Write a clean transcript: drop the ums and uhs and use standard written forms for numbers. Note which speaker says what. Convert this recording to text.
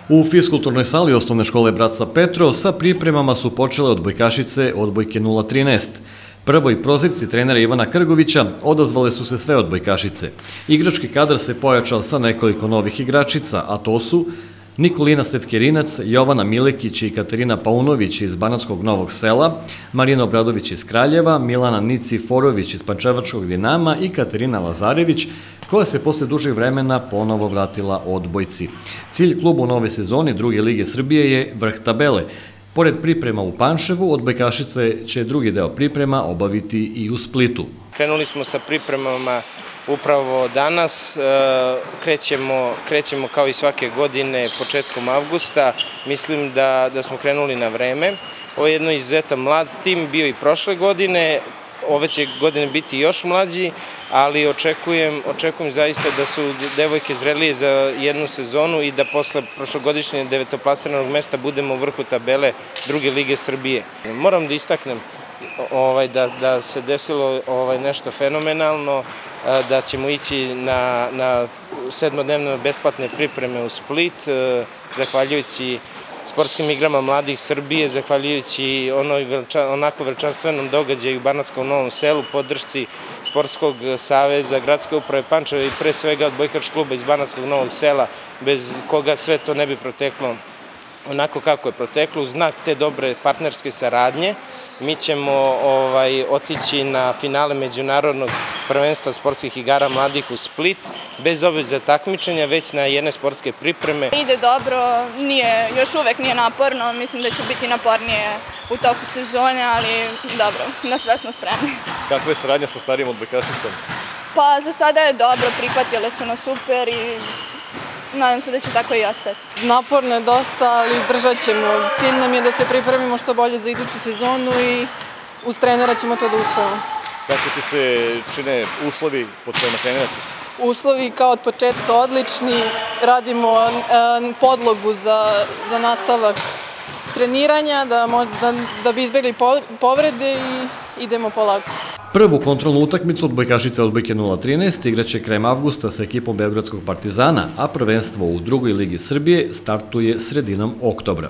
Speaker 1: U fiskulturnoj sali osnovne škole Bratstva Petrov sa pripremama su počele odbojkašice odbojke 013. Prvoj prozivci trenera Ivana Krgovića odazvale su se sve odbojkašice. Igrački kadar se pojačao sa nekoliko novih igračica, a to su Nikolina Stefkerinac, Jovana Milekić i Katarina Paunović iz Banatskog Novog Sela, Marina Obradović iz Kraljeva, Milana Niciforović iz Pančevačkog Dinama i Katarina Lazarević, koja se posle dužeg vremena ponovo vratila odbojci. Cilj kluba u nove sezoni druge lige Srbije je vrh tabele. Pored priprema u Pančevu, odbojkašice će drugi deo priprema obaviti i u Splitu.
Speaker 2: Krenuli smo sa pripremama upravo danas, krećemo kao i svake godine početkom avgusta. Mislim da smo krenuli na vreme. Ovo je jedno izuzetan mlad tim, bio i prošle godine, ove će godine biti još mlađi, ali očekujem zaista da su devojke zrelije za jednu sezonu i da posle prošlogodišnje devetoplasiranog mesta budemo u vrhu tabele druge lige Srbije. Moram da istaknem da se desilo nešto fenomenalno, da ćemo ići na sedmodnevne besplatne pripreme u Split, zahvaljujući sportskim igrama mladih Srbije, zahvaljujući onako veličanstvenom događaju u Banatskom Novom Selu, podršci Sportskog saveza, Gradske uprave Pančeva i pre svega odbojkaškog kluba iz Banatskog Novog Sela, bez koga sve to ne bi proteklo onako kako je proteklo. U znak te dobre partnerske saradnje mi ćemo otići na finale međunarodnog prvenstva sportskih igara mladih u Split, bez obaveze takmičenja, već na jedne sportske pripreme.
Speaker 3: Ide dobro, još uvek nije naporno, mislim da će biti napornije u toku sezone, ali dobro, na sve smo spremni.
Speaker 1: Kakva je saradnja sa starijim odbojkašicama?
Speaker 3: Pa za sada je dobro, prihvatile su nas super i nadam se da će tako i ostati.
Speaker 4: Naporno je dosta, ali izdržat ćemo. Cilj nam je da se pripremimo što bolje za iduću sezonu i uz trenera ćemo to da uspemo.
Speaker 1: Kako ti se čine uslovi pod kojima trenirate?
Speaker 4: Uslovi kao od početka odlični, radimo podlogu za nastavak treniranja, da bi izbjegli povrede i idemo polako.
Speaker 1: Prvu kontrolnu utakmicu odbojkašice odbojke 013 igraće krajem avgusta sa ekipom Beogradskog Partizana, a prvenstvo u drugoj ligi Srbije startuje sredinom oktobra.